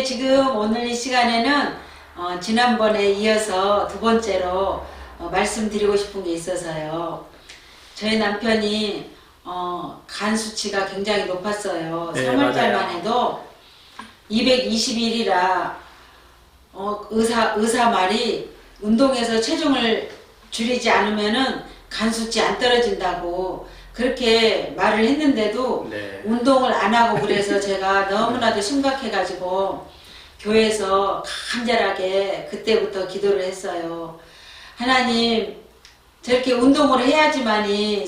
지금 오늘 이 시간에는 지난번에 이어서 두 번째로 말씀드리고 싶은 게 있어서요. 저희 남편이 간 수치가 굉장히 높았어요. 네, 3월달만 맞아요. 해도 221이라 의사 말이 운동해서 체중을 줄이지 않으면은 간 수치 안 떨어진다고 그렇게 말을 했는데도 네. 운동을 안 하고 그래서 제가 너무나도 심각해가지고 교회에서 간절하게 그때부터 기도를 했어요. 하나님, 저렇게 운동을 해야지만이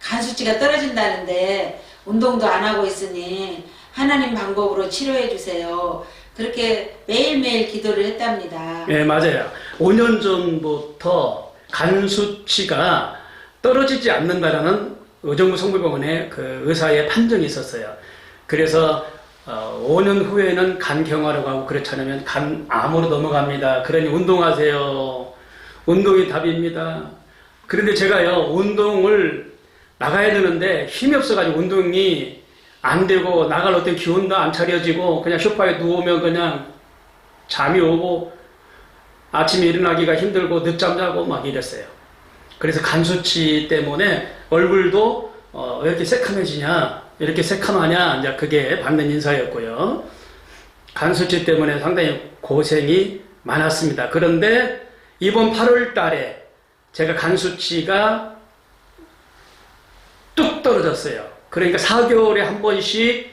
간 수치가 떨어진다는데 운동도 안 하고 있으니 하나님 방법으로 치료해 주세요. 그렇게 매일매일 기도를 했답니다. 네, 맞아요. 5년 전부터 간 수치가 떨어지지 않는다라는 의정부 성모병원의 그 의사의 판정이 있었어요. 그래서 5년 후에는 간 경화로 가고 그렇지 않으면 간 암으로 넘어갑니다. 그러니 운동하세요. 운동이 답입니다. 그런데 제가요, 운동을 나가야 되는데 힘이 없어가지고 운동이 안 되고 나갈 어떤 기운도 안 차려지고 그냥 소파에 누우면 그냥 잠이 오고 아침에 일어나기가 힘들고 늦잠 자고 막 이랬어요. 그래서 간 수치 때문에 얼굴도 왜 이렇게 새카매지냐, 이렇게 새카마냐, 이제 그게 받는 인사였고요. 간 수치 때문에 상당히 고생이 많았습니다. 그런데 이번 8월 달에 제가 간 수치가 뚝 떨어졌어요. 그러니까 4개월에 한 번씩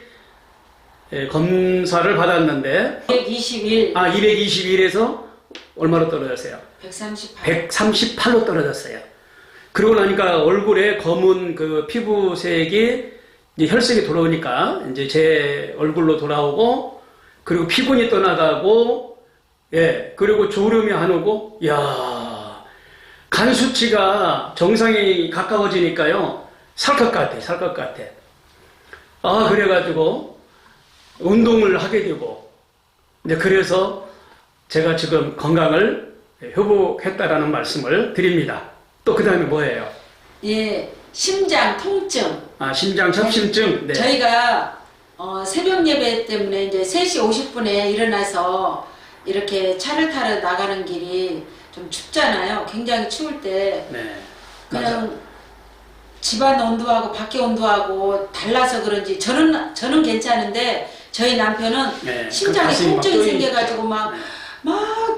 검사를 받았는데 221에서 얼마로 떨어졌어요? 138로 떨어졌어요. 그러고 나니까 얼굴에 검은 그 피부색이 이제 혈색이 돌아오니까 이제 제 얼굴로 돌아오고 그리고 피곤이 떠나가고 그리고 졸음이 안 오고 간 수치가 정상이 가까워지니까요. 살 것 같아. 그래가지고 운동을 하게 되고 이제 그래서 제가 지금 건강을 회복했다라는 말씀을 드립니다. 또 그 다음에 뭐예요? 예, 심장 통증. 심장 협심증. 네. 저희가 새벽 예배 때문에 이제 3시 50분에 일어나서 이렇게 차를 타러 나가는 길이 좀 춥잖아요. 굉장히 추울 때 그냥 맞아. 집안 온도하고 밖에 온도하고 달라서 그런지 저는 괜찮은데 저희 남편은 심장에 통증이 생겨가지고 막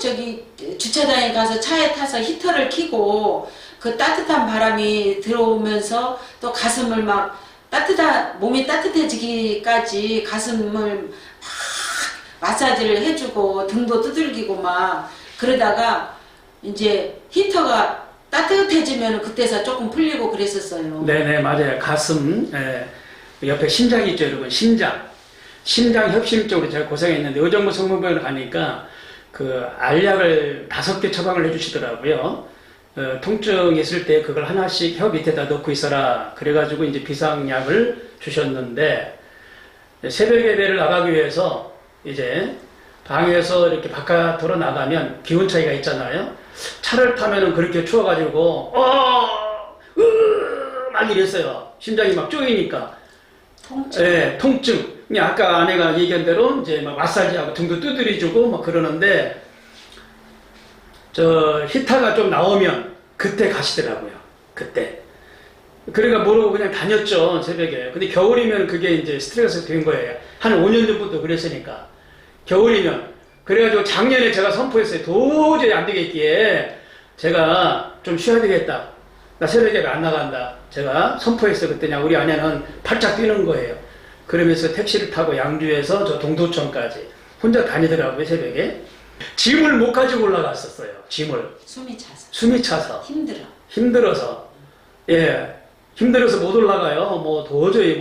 저기 주차장에 가서 차에 타서 히터를 켜고 그 따뜻한 바람이 들어오면서 또 가슴을 막 몸이 따뜻해지기까지 가슴을 막 마사지를 해주고 등도 두들기고 막 그러다가 이제 히터가 따뜻해지면 그때서 조금 풀리고 그랬었어요. 네네, 맞아요. 가슴, 옆에 심장이 있죠, 여러분. 심장 협심증으로 제가 고생했는데 의정부 성모병원에 가니까 그 알약을 5개 처방을 해주시더라고요. 통증 있을 때 그걸 하나씩 혀 밑에다 넣고 있어라. 그래가지고 이제 비상약을 주셨는데 새벽 예배를 나가기 위해서 이제 방에서 이렇게 바깥으로 나가면 기온 차이가 있잖아요. 차를 타면은 그렇게 추워가지고 막 이랬어요. 심장이 막 쪼이니까. 통증. 통증. 아까 아내가 얘기한 대로 이제 막 마사지하고 등도 두드려주고 막 그러는데 저 히터가 좀 나오면 그때 가시더라고요. 그때. 그러니까 모르고 그냥 다녔죠, 새벽에. 근데 겨울이면 그게 이제 스트레스가 된 거예요. 한 5년 전부터 그랬으니까. 겨울이면. 그래가지고 작년에 제가 선포했어요. 도저히 안 되겠기에 제가 좀 쉬어야 되겠다. 나 새벽에 안 나간다. 제가 선포했어요. 그때 우리 아내는 팔짝 뛰는 거예요. 그러면서 택시를 타고 양주에서 저 동두천까지 혼자 다니더라고요, 새벽에. 짐을 못 가지고 올라갔었어요. 짐을. 숨이 차서. 힘들어서. 힘들어서 못 올라가요. 뭐 도저히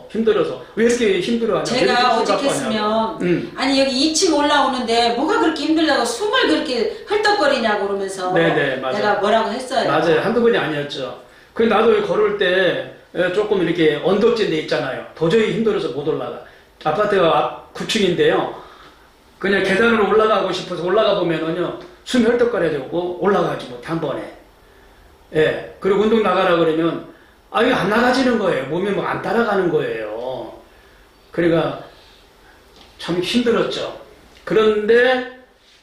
힘들어서. 왜 이렇게 힘들어하냐. 제가 오직했으면 아니 여기 2층 올라오는데 뭐가 그렇게 힘들다고 숨을 그렇게 헐떡거리냐고 그러면서 맞아요. 내가 뭐라고 했어요. 맞아요. 한두 번이 아니었죠. 그래서 나도 걸을 때 조금 이렇게 언덕진 데 있잖아요. 도저히 힘들어서 못 올라가. 아파트가 9층인데요. 그냥 계단으로 올라가고 싶어서 올라가 보면은요, 숨이 헐떡거려지고 올라가지 못해, 한 번에. 그리고 운동 나가라 그러면, 이거 안 나가지는 거예요. 몸이 안 따라가는 거예요. 그러니까 참 힘들었죠. 그런데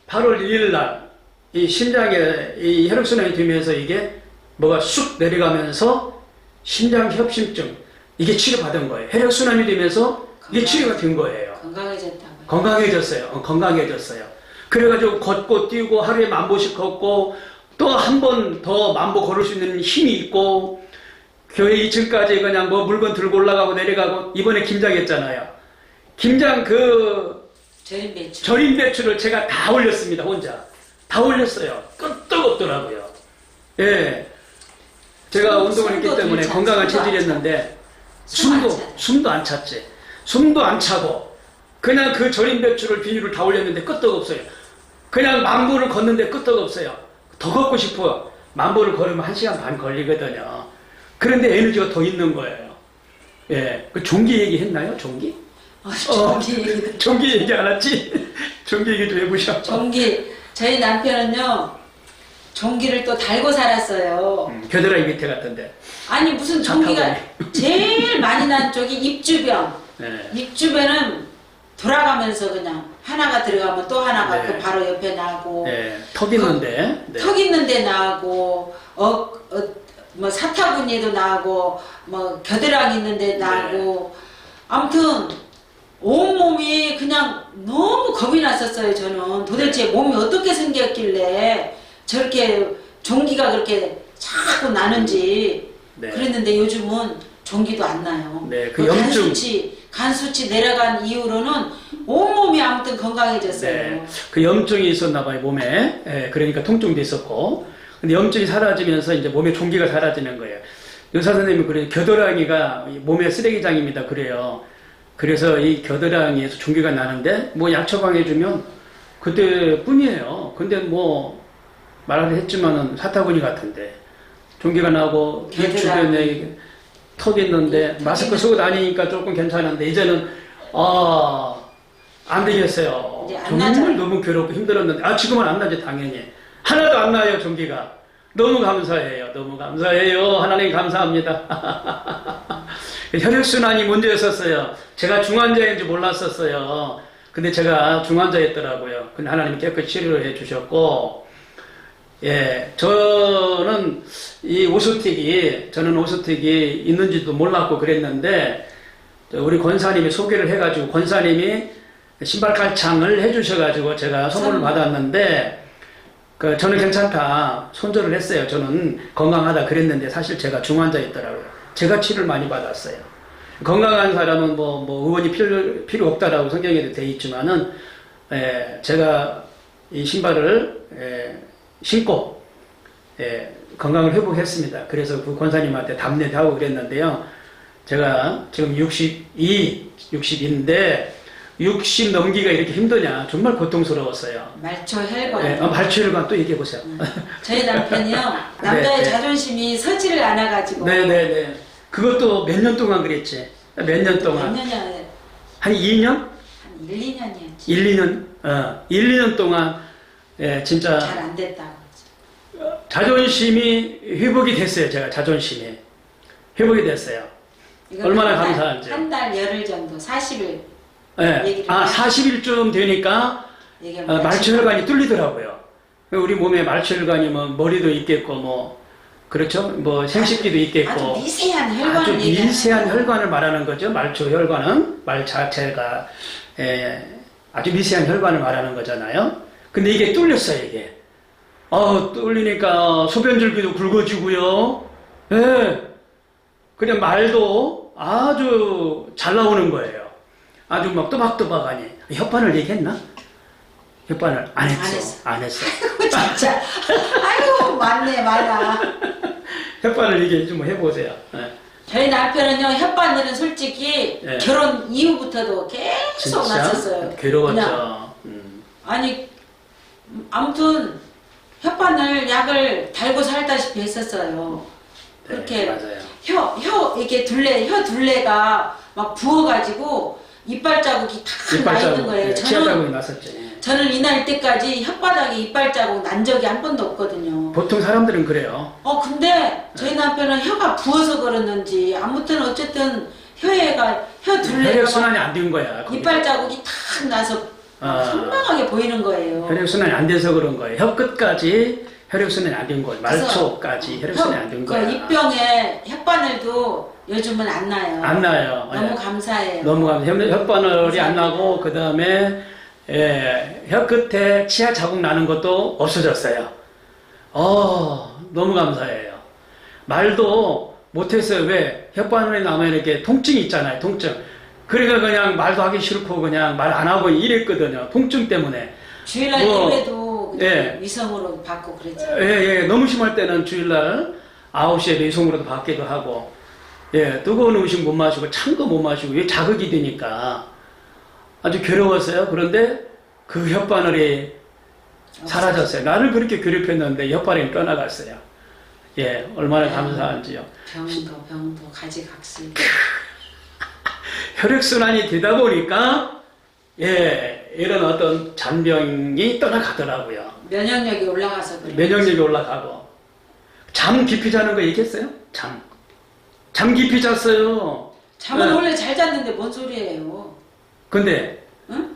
8월 2일 날 이 심장에 이 혈액순환이 되면서 이게 뭐가 쑥 내려가면서 심장협심증 이게 치료받은 거예요. 혈액순환이 되면서 이게 치료가 된 거예요. 건강해졌다고요. 건강해졌어요. 건강해졌어요. 그래가지고 걷고 뛰고 하루에 10,000보씩 걷고 또 한 번 더 10,000보 걸을 수 있는 힘이 있고 교회 2층까지 그냥 뭐 물건 들고 올라가고 내려가고 이번에 김장했잖아요. 김장 그 절임 배추. 절임 배추를 제가 다 올렸습니다. 혼자. 다 올렸어요. 끄떡없더라고요. 예. 제가 운동을 했기 때문에 건강한 체질이었는데 숨도 안 찼지. 숨도 안 차고 그냥 그 절임 배추를 비닐을 다 올렸는데 끄떡없어요. 그냥 10,000보를 걷는데 끄떡없어요. 더 걷고 싶어요. 10,000보를 걸으면 1시간 반 걸리거든요. 그런데 에너지가 더 있는 거예요. 예. 그 종기 얘기 했나요? 종기? 종기 얘기도. 종기 얘기 안 했지? 종기 얘기 좀 해보셔. 종기. 저희 남편은요, 종기를 또 달고 살았어요. 겨드랑이 밑에 같던데. 아니, 무슨 종기가 제일 많이 난 쪽이 입 주변. 네. 입 주변은 돌아가면서 그냥 하나가 들어가면 또 하나가 네. 그 바로 옆에 나고. 네. 턱 있는데. 네. 턱 있는데 나고, 뭐 사타구니에도 나고, 뭐 겨드랑이 있는데 나고. 아무튼, 온몸이 그냥 너무 겁이 났었어요, 저는. 도대체 몸이 어떻게 생겼길래 저렇게 종기가 그렇게 자꾸 나는지. 네. 그랬는데 요즘은 종기도 안 나요. 네, 그 염증. 간수치 내려간 이후로는 온몸이 아무튼 건강해졌어요. 네. 그 염증이 있었나 봐요, 몸에. 예, 그러니까 통증도 있었고. 근데 염증이 사라지면서 이제 몸에 종기가 사라지는 거예요. 의사 선생님이 그래요. 겨드랑이가 몸의 쓰레기장입니다. 그래요. 그래서 이 겨드랑이에서 종기가 나는데 뭐 약처방해주면 그때뿐이에요. 근데 뭐 말을 했지만은 사타구니 같은데 종기가 나고 귀 주변에 턱 있는데 마스크 쓰고 다니니까 조금 괜찮은데 이제는 안 되겠어요. 정말 너무 괴롭고 힘들었는데 지금은 안 나죠. 당연히 하나도 안 나요. 종기가 너무 감사해요. 너무 감사해요. 하나님 감사합니다. 혈액순환이 문제였었어요. 제가 중환자인지 몰랐었어요. 근데 제가 중환자였더라고요. 근데 하나님이 깨끗이 치료를 해주셨고, 예, 저는 오스틱이 있는지도 몰랐고 그랬는데, 우리 권사님이 소개를 해가지고, 권사님이 신발 깔창을 해주셔가지고 제가 선물을 받았는데, 저는 괜찮다. 손절을 했어요. 저는 건강하다 그랬는데, 사실 제가 중환자였더라고요. 제가 치료를 많이 받았어요. 건강한 사람은 뭐 의원이 필요 없다라고 성경에도 되어 있지만은, 제가 이 신발을, 신고, 건강을 회복했습니다. 그래서 그 권사님한테 답례도 하고 그랬는데요. 제가 지금 60인데, 60 넘기가 이렇게 힘드냐. 정말 고통스러웠어요. 말초혈관. 말초혈관 또 얘기해보세요. 저희 남편이요. 남자의 네. 자존심이 서지를 않아가지고. 네네네. 그것도 몇 년 동안 그랬지. 몇 년 동안. 몇 년이야? 한 2년? 한 1, 2년이었지. 1, 2년? 1, 2년 동안, 진짜. 잘 안 됐다고. 자존심이 회복이 됐어요. 제가 자존심이. 회복이 됐어요. 얼마나 감사한지. 한 달 열흘 정도, 40일. 네. 40일쯤 되니까 말초혈관이 뚫리더라고요. 우리 몸에 말초혈관이 뭐 머리도 있겠고 뭐 그렇죠? 뭐 생식기도 있겠고 아주 미세한 혈관을 아주 미세한 혈관을 말하는 거죠. 말초혈관은 말 자체가 아주 미세한 혈관을 말하는 거잖아요. 근데 이게 뚫렸어요. 이게 뚫리니까 소변줄기도 굵어지고요. 그냥 말도 아주 잘 나오는 거예요. 아주 막 또박또박하니. 협반을 얘기했나? 협반을 안 했어. 안 했어. 진짜. 아이고, 맞네, 맞아. 협반을 얘기 좀 해보세요. 네. 저희 남편은요, 혓바늘은 솔직히 네. 결혼 이후부터도 계속 났었어요. 괴로웠죠. 아니, 아무튼 혓바늘 약을 달고 살다시피 했었어요. 네, 그렇게 맞아요. 이렇게 혀 둘레가 막 부어가지고 이빨 자국이 다 나 있는 거예요. 치아 자국이 났었죠. 저는 이 나이 때까지 혓바닥에 이빨 자국 난 적이 한 번도 없거든요. 보통 사람들은 그래요. 근데 저희 남편은 혀가 부어서 그러는지 아무튼 어쨌든 혀 둘레가 혈액순환이 안 된 거야. 이빨 자국이 탁 나서 선명하게 보이는 거예요. 혈액순환이 안 돼서 그런 거예요. 혀 끝까지 혈액순환이 안 된 거예요. 말초까지 혈액순환이 안 된 거예요. 입병에 혓바늘도 요즘은 안 나요. 안 나요. 너무 예. 감사해요. 너무 감사해요. 혓바늘이 안 나고 그 다음에 혀 끝에 치아 자국 나는 것도 없어졌어요. 너무 감사해요. 말도 못했어요. 왜? 혓바늘이 나면 이렇게 통증이 있잖아요. 통증. 그러니까 그냥 말도 하기 싫고 그냥 말 안 하고 이랬거든요. 통증 때문에. 주일날 예배도 예. 위성으로 받고 그랬죠. 예. 너무 심할 때는 주일날 9시에 배송으로도 받기도 하고, 예, 뜨거운 음식 못 마시고, 찬 거 못 마시고, 이게 자극이 되니까 아주 괴로웠어요. 그런데 그 혓바늘이 사라졌어요. 나를 그렇게 괴롭혔는데 혓바늘이 떠나갔어요. 예, 얼마나 감사한지요. 병도 가지각색. 혈액순환이 되다 보니까, 예, 이런 어떤 잔병이 떠나가더라고요. 면역력이 올라가서 그래요. 면역력이 올라가고. 잠 깊이 자는 거 얘기했어요? 잠 깊이 잤어요. 잠은 네. 원래 잘 잤는데 뭔 소리예요? 근데, 응?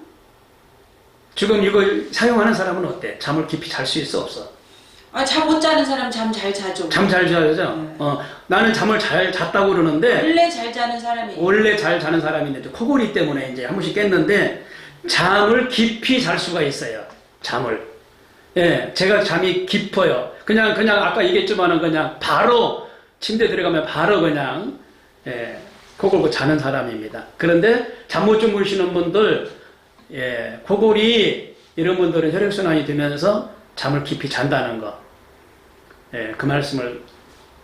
지금 이걸 사용하는 사람은 어때? 잠을 깊이 잘 수 있어, 없어? 잠 못 자는 사람 잠 잘 자죠. 잠 잘 자죠? 네. 나는 잠을 잘 잤다고 그러는데, 원래 잘 자는 사람이. 원래 잘 자는 사람인데, 코골이 때문에 이제 한 번씩 깼는데, 잠을 깊이 잘 수가 있어요. 잠을. 예, 제가 잠이 깊어요. 그냥 아까 얘기했지만은 그냥 바로 침대 들어가면 바로 그냥, 예, 코 골고 자는 사람입니다. 그런데 잠 못 주무시는 분들, 예, 코골이 이런 분들은 혈액순환이 되면서 잠을 깊이 잔다는 거. 예, 그 말씀을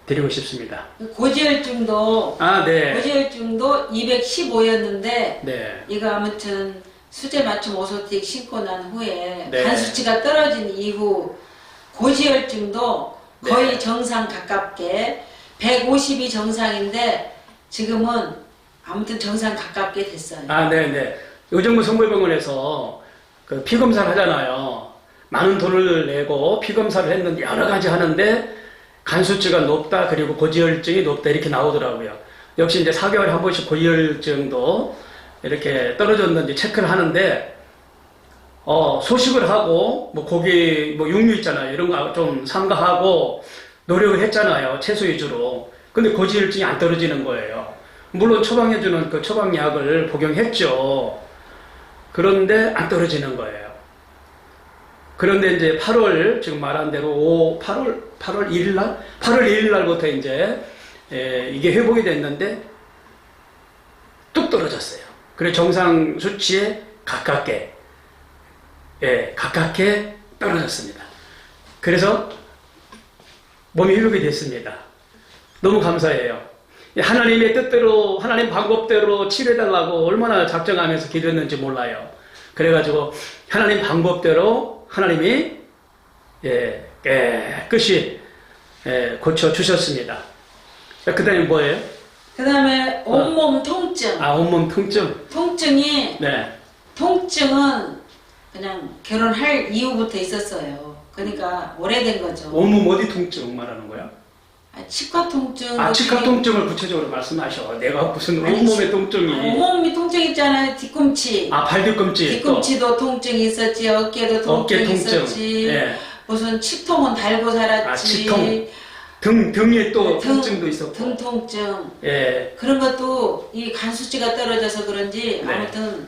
드리고 싶습니다. 고지혈증도 네. 고지혈증도 215였는데 네. 이거 아무튼 수제 맞춤 오소틱 신고 난 후에 네. 간 수치가 떨어진 이후 고지혈증도 거의 네. 정상 가깝게 150이 정상인데 지금은 아무튼 정상 가깝게 됐어요. 네네. 의정부 성모병원에서 그 피검사를 하잖아요. 많은 돈을 내고 피검사를 했는데 여러 가지 하는데 간 수치가 높다, 그리고 고지혈증이 높다, 이렇게 나오더라고요. 역시 이제 4개월에 한 번씩 고지혈증도 이렇게 떨어졌는지 체크를 하는데, 소식을 하고, 고기, 육류 있잖아요. 이런 거 좀 삼가하고 노력을 했잖아요. 채소 위주로. 근데 고지혈증이 안 떨어지는 거예요. 물론 처방해주는 그 처방약을 복용했죠. 그런데 안 떨어지는 거예요. 그런데 이제 8월, 지금 말한 대로 8월 1일 날? 8월 1일 날부터 이제, 이게 회복이 됐는데, 뚝 떨어졌어요. 그래, 정상 수치에 가깝게 떨어졌습니다. 그래서 몸이 회복이 됐습니다. 너무 감사해요. 하나님의 뜻대로, 하나님 방법대로 치료해달라고 얼마나 작정하면서 기도했는지 몰라요. 그래가지고 하나님 방법대로 하나님이 깨끗이 고쳐주셨습니다. 그 다음에 뭐예요? 그 다음에 온몸 통증. 온몸 통증. 통증이 네. 통증은 그냥 결혼할 이후부터 있었어요. 그러니까 오래된 거죠. 온몸 어디 통증 말하는 거야? 치과 통증. 치과 통증을 구체적으로 말씀하셔. 내가 무슨 아니, 온몸의 통증이. 온몸이 통증 있잖아요. 뒤꿈치. 발 뒤꿈치. 뒤꿈치도 통증이 있었지. 어깨도 통증이 어깨 통증. 있었지. 예. 무슨 치통은 달고 살았지. 치통. 등에 또 통증도 있었고. 등 통증. 예. 그런 것도 이 간 수치가 떨어져서 그런지 네. 아무튼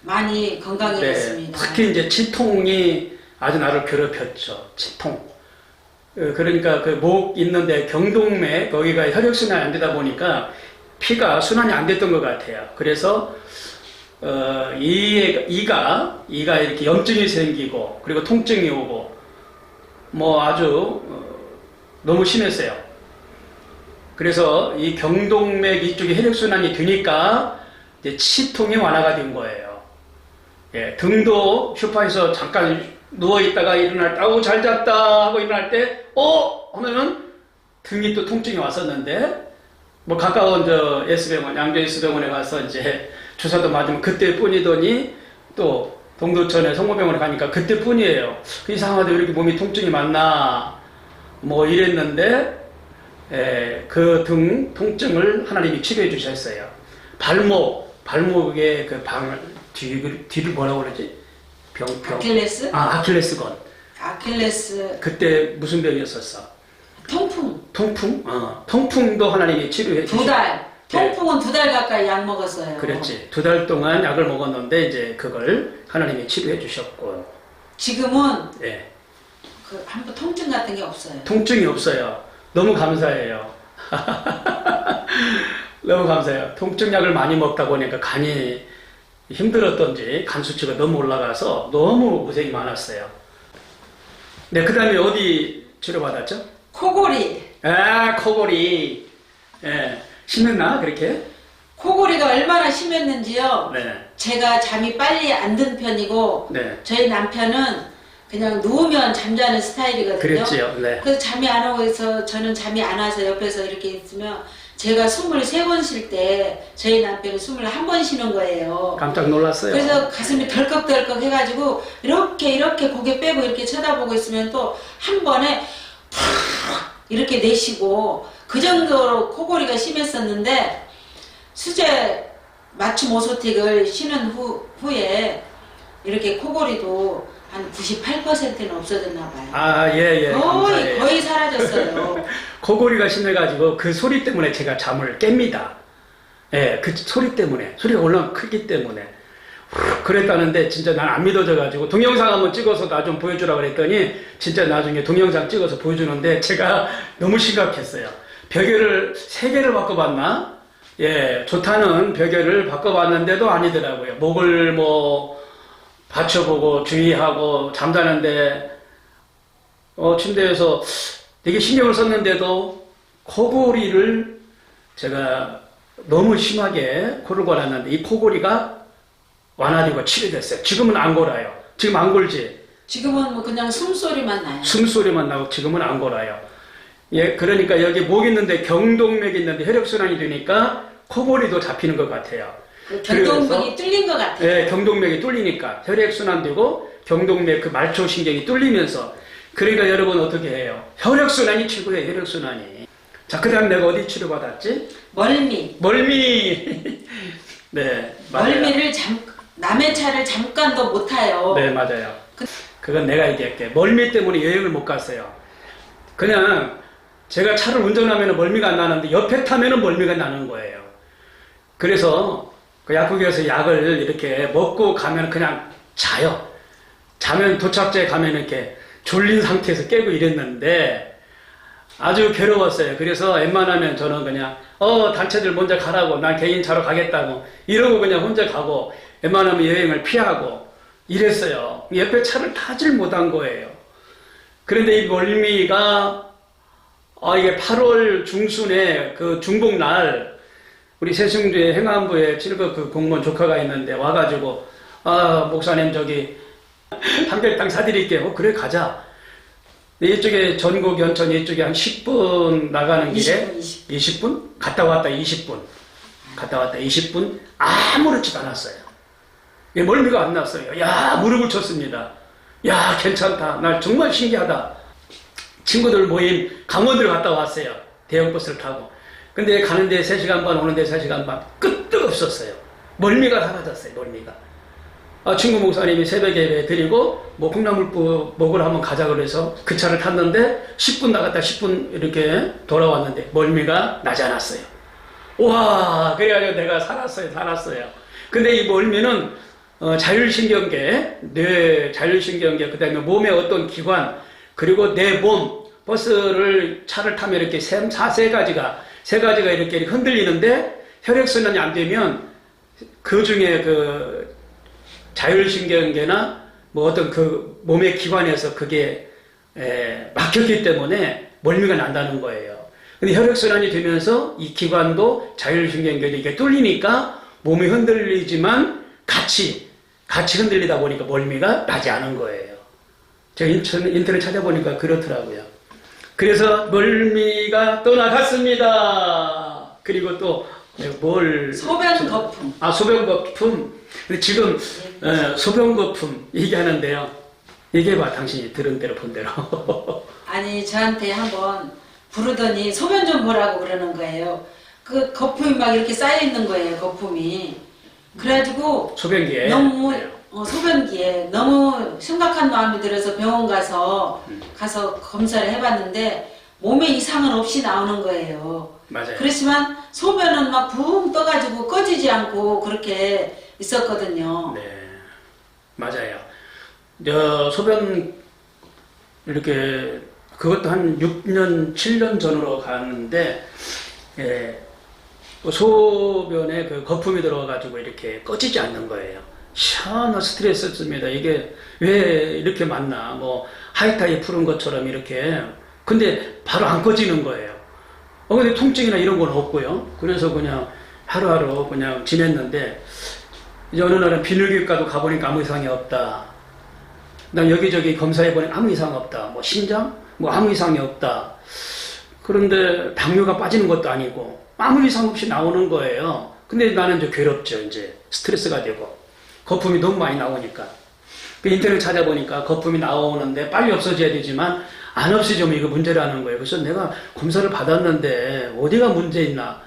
많이 건강해졌습니다. 특히 이제 치통이 아주 나를 괴롭혔죠. 치통. 그러니까 그 목 있는데 경동맥, 거기가 혈액순환이 안 되다 보니까 피가 순환이 안 됐던 것 같아요. 그래서 이가 이렇게 염증이 생기고, 그리고 통증이 오고, 아주 너무 심했어요. 그래서 이 경동맥 이쪽에 혈액순환이 되니까 이제 치통이 완화가 된 거예요. 예, 등도 소파에서 잠깐 누워있다가 일어날 때, 잘 잤다 하고 일어날 때, 하면은 등이 또 통증이 왔었는데, 가까운 S병원, 양주 S병원에 가서 이제 주사도 맞으면 그때 뿐이더니, 또 동두천에 성모병원에 가니까 그때 뿐이에요. 이상하게 왜 이렇게 몸이 통증이 많나, 이랬는데, 그 등 통증을 하나님이 치료해 주셨어요. 발목에 그 뒤를 뭐라고 그러지? 아킬레스? 아킬레스건. 아킬레스. 그때 무슨 병이었었어? 통풍. 통풍? 통풍도 하나님이 치료해 주시고. 2달. 통풍은 2달 가까이 약 먹었어요. 그렇지. 2달 동안 약을 먹었는데 이제 그걸 하나님이 치료해 주셨고. 지금은 예. 한번 통증 같은 게 없어요. 통증이 없어요. 너무 감사해요. 너무 감사해요. 통증약을 많이 먹다 보니까 간이 힘들었던지 간 수치가 너무 올라가서 너무 고생이 많았어요. 네, 그 다음에 어디 치료받았죠? 코골이. 코골이. 예, 심했나, 그렇게? 코골이가 얼마나 심했는지요. 네. 제가 잠이 빨리 안 든 편이고, 네. 저희 남편은 그냥 누우면 잠자는 스타일이거든요. 그랬지요, 네. 그래서 잠이 안 오고 해서 저는 잠이 안 와서 옆에서 이렇게 있으면 제가 23번 쉴 때 저희 남편은 21번 쉬는 거예요. 깜짝 놀랐어요. 그래서 가슴이 덜컥덜컥 해가지고 이렇게 고개 빼고 이렇게 쳐다보고 있으면 또 한 번에 푹 이렇게 내쉬고 그 정도로 코골이가 심했었는데 수제 맞춤 오소틱을 쉬는 후에 이렇게 코골이도 한 98%는 없어졌나 봐요. 예. 거의 사라졌어요. 코골이가 심해가지고 그 소리 때문에 제가 잠을 깹니다. 예, 그 소리 때문에. 소리가 얼마나 크기 때문에. 그랬다는데 진짜 난 안 믿어져가지고 동영상 한번 찍어서 나 좀 보여주라 그랬더니 진짜 나중에 동영상 찍어서 보여주는데 제가 너무 심각했어요. 벽열을 3개를 바꿔봤나? 예, 좋다는 벽열을 바꿔봤는데도 아니더라고요. 목을 받쳐보고 주의하고 잠자는데 침대에서 되게 신경을 썼는데도 코골이를 제가 너무 심하게 코를 골았는데 이 코골이가 완화되고 치료됐어요. 지금은 안 골아요. 지금 안 골지? 지금은 그냥 숨소리만 나요. 숨소리만 나고 지금은 안 골아요. 예, 그러니까 여기 목 있는데 경동맥이 있는데 혈액순환이 되니까 코골이도 잡히는 것 같아요. 경동맥이 뚫린 것 같아요. 네, 경동맥이 뚫리니까 혈액순환되고 경동맥 그 말초신경이 뚫리면서 그러니까 여러분 어떻게 해요? 혈액순환이 최고예요. 혈액순환이. 자, 그 다음 내가 어디 치료받았지? 멀미. 네, 맞아요. 멀미를 남의 차를 잠깐도 못 타요. 네, 맞아요. 그건 내가 얘기할게. 멀미 때문에 여행을 못 갔어요. 그냥 제가 차를 운전하면 멀미가 안 나는데 옆에 타면 멀미가 나는 거예요. 그래서 그 약국에서 약을 이렇게 먹고 가면 그냥 자요. 자면 도착지에 가면 이렇게 졸린 상태에서 깨고 이랬는데 아주 괴로웠어요. 그래서 웬만하면 저는 그냥 단체들 먼저 가라고 난 개인차로 가겠다고 이러고 그냥 혼자 가고 웬만하면 여행을 피하고 이랬어요. 옆에 차를 타질 못한 거예요. 그런데 이 멀미가 이게 8월 중순에 그 중복날 우리 세승주의 행안부에 7급 그 공무원 조카가 있는데 와가지고 목사님 저기 담배땅 사드릴게요. 그래 가자. 이쪽에 전국 연천 이쪽에 한 10분 나가는 길에 20분? 갔다 왔다 20분. 갔다 왔다 20분 아무렇지도 않았어요. 멀미가 안 났어요. 야, 무릎을 쳤습니다. 야, 괜찮다. 날 정말 신기하다. 친구들 모임 강원도를 갔다 왔어요. 대형 버스를 타고. 근데 가는데 3시간 반, 오는데 3시간 반. 끄떡 없었어요. 멀미가 사라졌어요, 멀미가. 친구 목사님이 새벽에 예배 드리고, 콩나물국 먹으러 한번 가자 그래서 그 차를 탔는데, 10분 나갔다 10분 이렇게 돌아왔는데, 멀미가 나지 않았어요. 와, 그래가지고 내가 살았어요. 근데 이 멀미는, 자율신경계, 뇌 자율신경계, 그 다음에 몸의 어떤 기관, 그리고 내 몸, 차를 타면 이렇게 세 가지가 이렇게 흔들리는데 혈액순환이 안 되면 그 중에 그 자율신경계나 어떤 그 몸의 기관에서 그게 막혔기 때문에 멀미가 난다는 거예요. 근데 혈액순환이 되면서 이 기관도 자율신경계도 이게 뚫리니까 몸이 흔들리지만 같이 흔들리다 보니까 멀미가 나지 않은 거예요. 제가 인터넷 찾아보니까 그렇더라고요. 그래서 멀미가 떠나갔습니다. 그리고 또 소변거품. 소변거품. 근데 지금 소변거품 얘기하는데요. 얘기해봐, 당신이 들은 대로 본 대로. 아니, 저한테 한번 부르더니 소변 좀 보라고 그러는 거예요. 그 거품이 막 이렇게 쌓여 있는 거예요, 거품이. 그래가지고 소변기에. 너무 네. 소변기에 너무 심각한 마음이 들어서 병원 가서 검사를 해봤는데 몸에 이상은 없이 나오는 거예요. 맞아요. 그렇지만 소변은 막 붕 떠가지고 꺼지지 않고 그렇게 있었거든요. 네, 맞아요. 소변 이렇게 그것도 한 6년, 7년 전으로 갔는데 소변에 그 거품이 들어가지고 이렇게 꺼지지 않는 거예요. 시원한 스트레스였습니다. 이게 왜 이렇게 많나? 뭐 하이타이 푸른 것처럼 이렇게. 근데 바로 안 꺼지는 거예요. 근데 통증이나 이런 건 없고요. 그래서 그냥 하루하루 그냥 지냈는데 이제 어느 날은 비뇨기과도 가보니까 아무 이상이 없다. 난 여기저기 검사해보니까 아무 이상 없다. 뭐 신장? 뭐 아무 이상이 없다. 그런데 당뇨가 빠지는 것도 아니고 아무 이상 없이 나오는 거예요. 근데 나는 이제 괴롭죠. 이제 스트레스가 되고 거품이 너무 많이 나오니까. 인터넷 찾아보니까 거품이 나오는데 빨리 없어져야 되지만 안 없어지면 이거 문제라는 거예요. 그래서 내가 검사를 받았는데 어디가 문제 있나?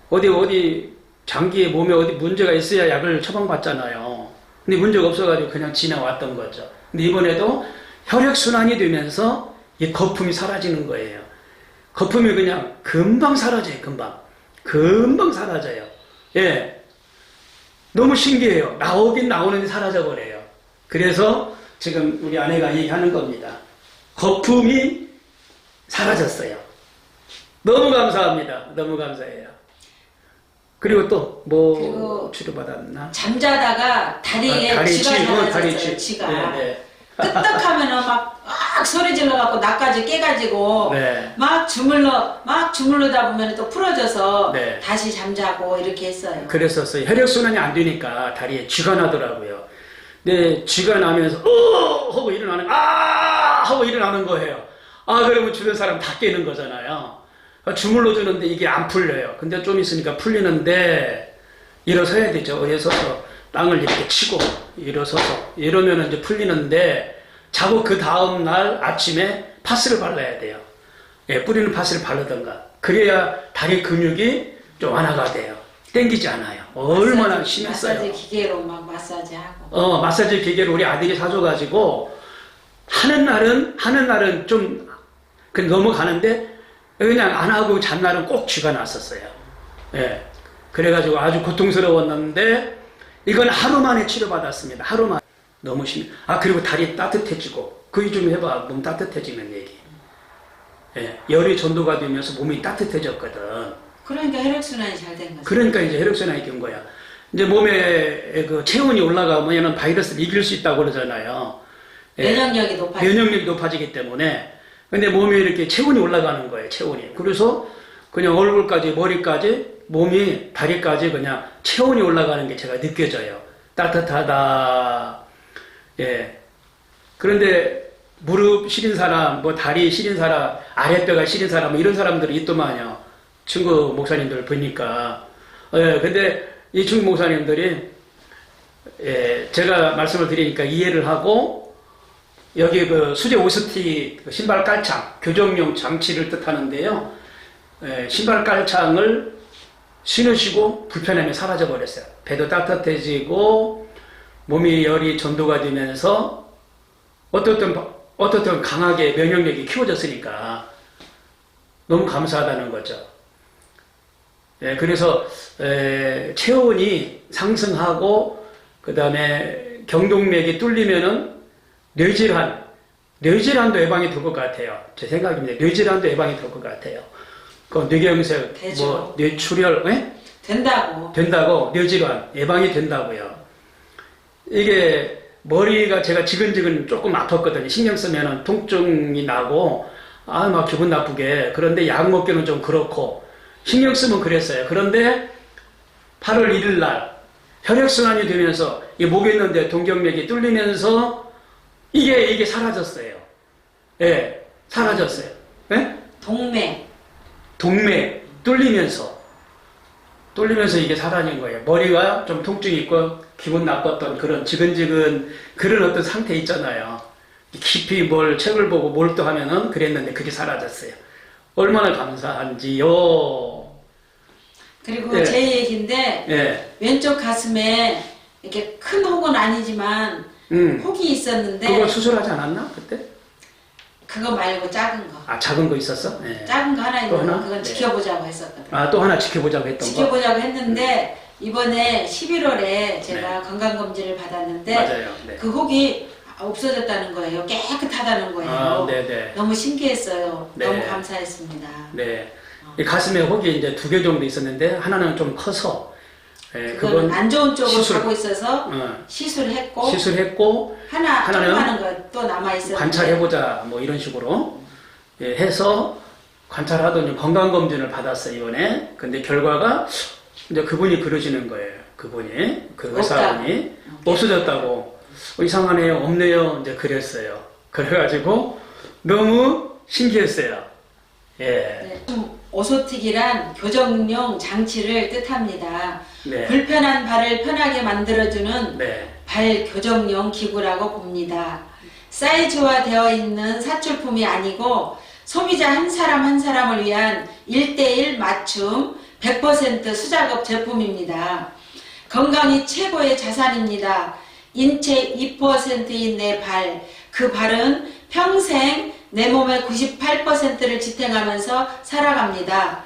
어디 장기에 몸에 어디 문제가 있어야 약을 처방받잖아요. 근데 문제가 없어가지고 그냥 지나왔던 거죠. 근데 이번에도 혈액순환이 되면서 이 거품이 사라지는 거예요. 거품이 그냥 금방 사라져요. 금방 사라져요. 예. 너무 신기해요. 나오긴 나오는데 사라져버려요. 그래서 지금 우리 아내가 얘기하는 겁니다. 거품이 사라졌어요. 너무 감사합니다. 너무 감사해요. 그리고 또 뭐 치료받았나? 잠자다가 다리에 다리 쥐가 쥐, 달라졌어요. 다리 쥐. 쥐가. 네. 끄떡하면은 막 소리 질러갖고 나까지 깨가지고 네. 막 주물르다 보면 또 풀어져서 네. 다시 잠자고 이렇게 했어요. 그랬었어요. 혈액순환이 안 되니까 다리에 쥐가 나더라고요. 근데 쥐가 나면서 하고 일어나는 하고 일어나는 거예요. 그러면 주변 사람 다 깨는 거잖아요. 주물러 주는데 이게 안 풀려요. 근데 좀 있으니까 풀리는데 일어서야 되죠. 일어서서 땅을 이렇게 치고 일어서서 이러면 이제 풀리는데 자고 그 다음 날 아침에 파스를 발라야 돼요. 뿌리는 파스를 바르던가. 그래야 다리 근육이 좀 완화가 돼요. 땡기지 않아요. 얼마나 심했어요. 마사지 기계로 막 마사지하고. 마사지 기계를 우리 아들이 사줘가지고 하는 날은 좀 넘어가는데 그냥 안 하고 잔날은 꼭 쥐가 났었어요. 예. 그래가지고 아주 고통스러웠는데 이건 하루 만에 치료받았습니다. 하루 만에. 너무 심해. 그리고 다리 따뜻해지고 그 좀 해봐. 몸 따뜻해지면 얘기. 예. 열이 전도가 되면서 몸이 따뜻해졌거든. 그러니까 혈액순환이 잘 된 거죠. 그러니까 이제 혈액순환이 된 거야. 이제 몸에 그 체온이 올라가면 바이러스를 이길 수 있다고 그러잖아요. 면역력이 높아지고. 면역력이 높아지기 때문에. 근데 몸에 이렇게 체온이 올라가는 거예요. 체온이. 그래서 그냥 얼굴까지 머리까지 몸이 다리까지 그냥 체온이 올라가는 게 제가 느껴져요. 따뜻하다. 예. 그런데 무릎 시린 사람, 뭐 다리 시린 사람, 아랫배가 시린 사람, 뭐 이런 사람들이 있더만요. 친구 목사님들 보니까. 예. 근데 이 친구 목사님들이 제가 말씀을 드리니까 이해를 하고 여기 그 수제 오스티 신발 깔창, 교정용 장치를 뜻하는데요. 신발 깔창을 신으시고 불편함이 사라져 버렸어요. 배도 따뜻해지고 몸이 열이 전도가 되면서 어떻든 강하게 면역력이 키워졌으니까 너무 감사하다는 거죠. 그래서 체온이 상승하고 그 다음에 경동맥이 뚫리면은 뇌질환도 예방이 될 것 같아요. 제 생각입니다. 뇌질환도 예방이 될 것 같아요. 그 뇌경색, 뭐 뇌출혈, 된다고 뇌질환 예방이 된다고요. 이게 머리가 제가 지근지근 조금 아팠거든요. 신경 쓰면은 통증이 나고 막 기분 나쁘게. 그런데 약 먹기는 좀 그렇고 신경 쓰면 그랬어요. 그런데 8월 1일 날 혈액순환이 되면서 이 목에 있는데 동경맥이 뚫리면서 이게 사라졌어요. 예, 사라졌어요. 예? 동맥 뚫리면서 이게 사라진 거예요. 머리가 좀 통증이 있고 기분 나빴던 그런 지근지근 그런 어떤 상태 있잖아요. 깊이 뭘 책을 보고 몰두하면은 그랬는데 그게 사라졌어요. 얼마나 감사한지요. 그리고 예. 제 얘기인데 예. 왼쪽 가슴에 이렇게 큰 혹은 아니지만 혹이 있었는데 그거 수술하지 않았나 그때? 그거 말고 작은 거. 아 작은 거 있었어? 예. 작은 거 하나 또 있는 거 하나? 그건 네. 지켜보자고 했었거든. 아 또 하나 지켜보자고 했던 거? 지켜보자고 했는데 이번에 11월에 제가 건강검진을 받았는데 맞아요. 네. 그 혹이 없어졌다는 거예요. 깨끗하다는 거예요. 아, 네네. 너무 신기했어요. 네. 너무 감사했습니다. 네. 이 가슴에 혹이 이제 2개 정도 있었는데 하나는 좀 커서 예, 그건 안 좋은 쪽으로 시술. 가고 있어서 어, 시술했고 시술했고 하나는 하나는 거 또 남아 있었는데 관찰해보자 뭐 이런 식으로 예, 해서 관찰하더니 건강검진을 받았어요 이번에. 근데 결과가 이제 그분이 그러시는 거예요. 그분이 그 의사분이 없어졌다고. 이상하네요, 없네요. 이제 그랬어요. 그래가지고 너무 신기했어요. 예. 네, 오소틱이란 교정용 장치를 뜻합니다. 네. 불편한 발을 편하게 만들어주는 네. 발 교정용 기구라고 봅니다. 사이즈화되어 있는 사출품이 아니고 소비자 한 사람 한 사람을 위한 1:1 맞춤 100% 수작업 제품입니다. 건강이 최고의 자산입니다. 인체 2%인 내 발, 그 발은 평생 내 몸의 98%를 지탱하면서 살아갑니다.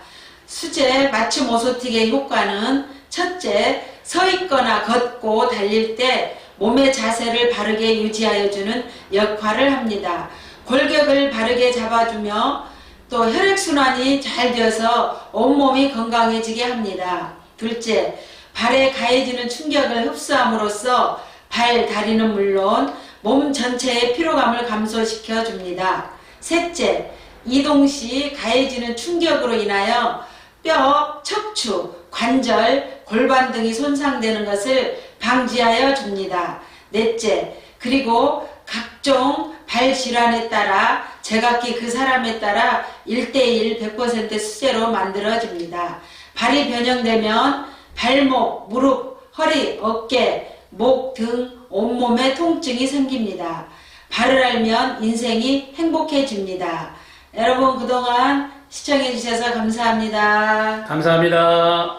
수제 맞춤 오소틱의 효과는 첫째, 서 있거나 걷고 달릴 때 몸의 자세를 바르게 유지하여주는 역할을 합니다. 골격을 바르게 잡아주며 또 혈액순환이 잘 되어서 온몸이 건강해지게 합니다. 둘째, 발에 가해지는 충격을 흡수함으로써 발, 다리는 물론 몸 전체의 피로감을 감소시켜 줍니다. 셋째, 이동 시 가해지는 충격으로 인하여 뼈, 척추, 관절, 골반 등이 손상되는 것을 방지하여 줍니다. 넷째, 그리고 각종 발 질환에 따라 제각기 그 사람에 따라 1:1 100% 수제로 만들어집니다. 발이 변형되면 발목, 무릎, 허리, 어깨, 목 등 온몸에 통증이 생깁니다. 발을 알면 인생이 행복해집니다. 여러분 그동안 시청해 주셔서 감사합니다. 감사합니다.